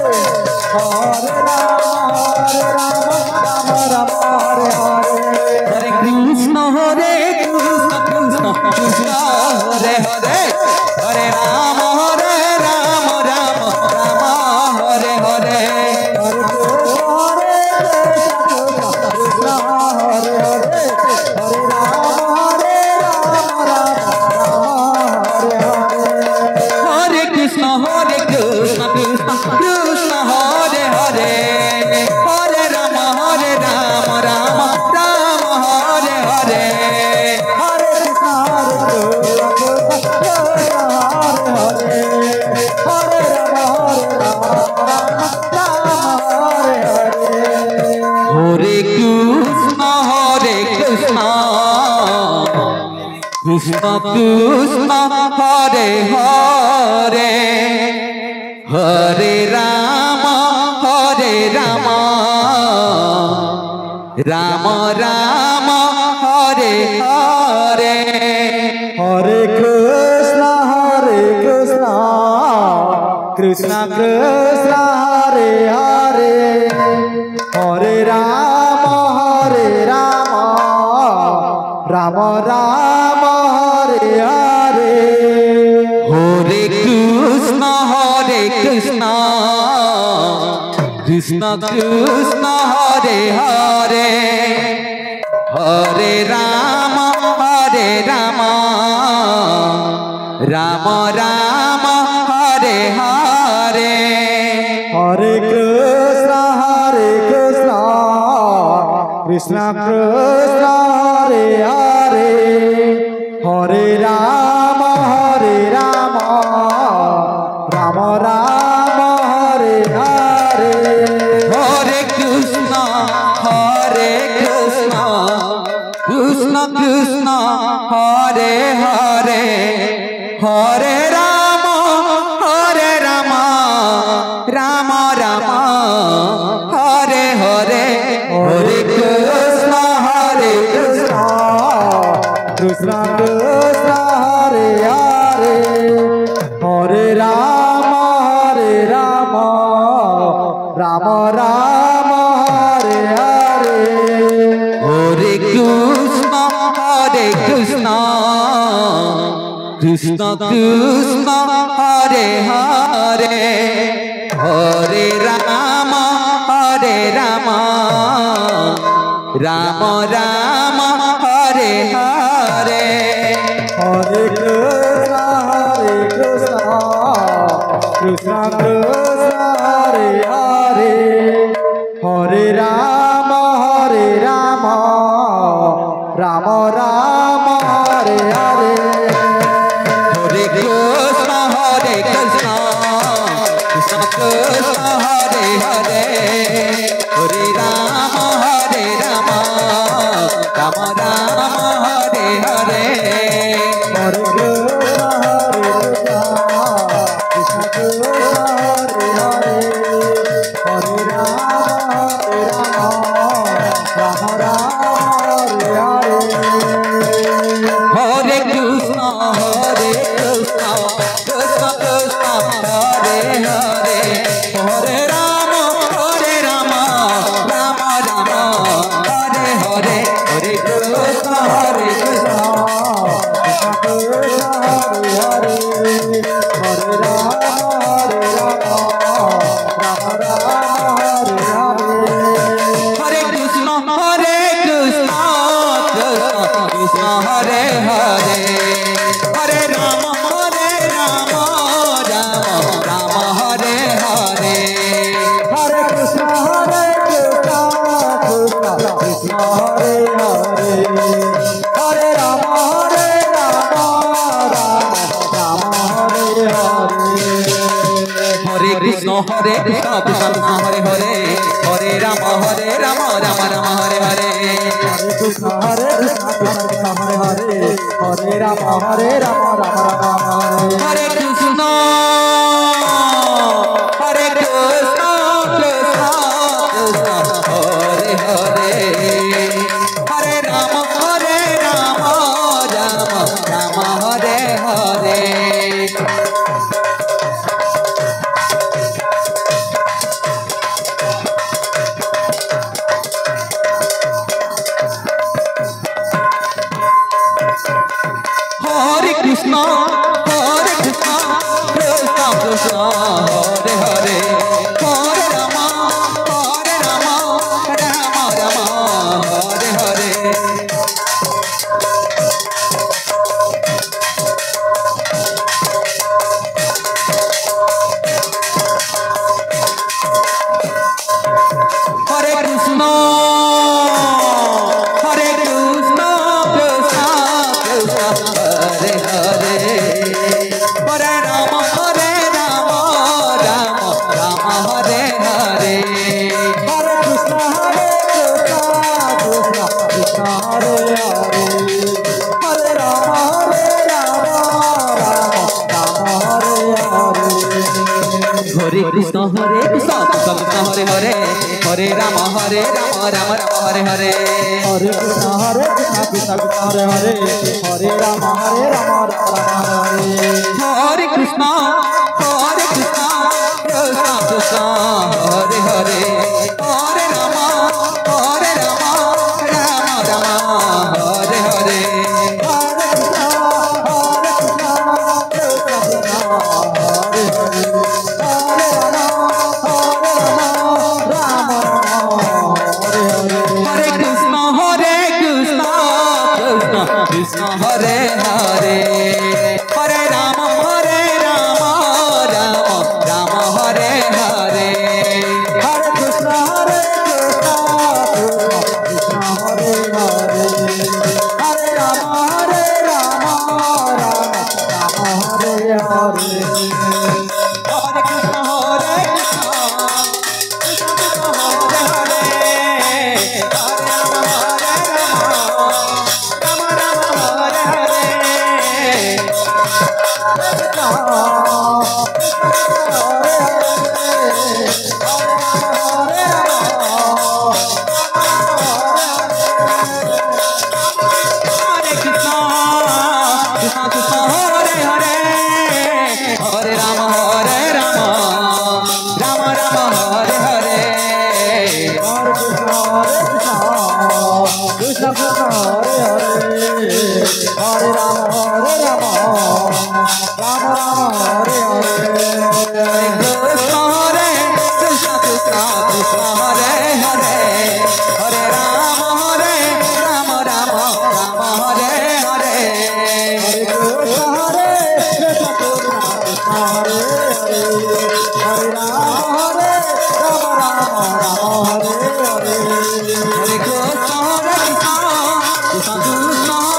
Krishna Krishna Hare Hare Hare Rama Rama Rama Hare Hare Hare Krishna Krishna Krishna Hare Hare Hare Rama Rama Rama Hare Hare Hare Krishna Krishna Krishna Hare Hare Hare Rama Rama Rama Hare Hare Hare Krishna Krishna Krishna Hare Hare Hare Rama Rama Rama Hare Hare Hare Krishna Krishna Krishna Hare Hare Hare Rama Rama Rama Hare Hare Hare Krishna Krishna Krishna Hare Hare Hare Rama Rama Rama Hare Hare Hare Krishna Krishna Krishna Hare Hare Hare Rama Rama Rama Hare Hare Hare Krishna Krishna Krishna Hare Hare Hare Rama Rama Rama Hare Hare Hare Krishna Krishna Krishna Hare Hare Hare Rama Rama Rama Hare Hare Hare Krishna Krishna Krishna Hare Hare Hare Rama Rama Rama Hare Hare Hare Krishna Krishna Krishna Hare Hare Hare Rama Rama Rama Hare Hare Hare Krishna Krishna Krishna Hare Hare Hare Rama Rama Rama Hare Hare Hare Krishna Krishna Hare Hare Hare Rama Rama Rama Hare Hare Hare Krishna Krishna Krishna Hare Hare Hare Rama Rama Rama Hare Hare Hare Krishna Krishna Hare Hare Hare Rama Rama Rama Hare Hare Hare Krishna Krishna Hare Hare Hare Rama Rama Rama Hare Hare Krishna Krishna Hare Hare Hare Rama Rama Hare Hare Krishna Krishna Hare Hare Hare Rama Rama Rama Hare Hare Hare Krishna Krishna Krishna Hare Hare Hare Rama Rama Rama Hare Hare Krishna Krishna Krishna Hare Hare Hare Rama Rama Rama Hare Hare Krishna Hare Hare Hare Rama Rama Rama Hare Hare Hare Krishna Krishna Hare Hare Hare Rama Rama Rama Hare Hare Hare Krishna Krishna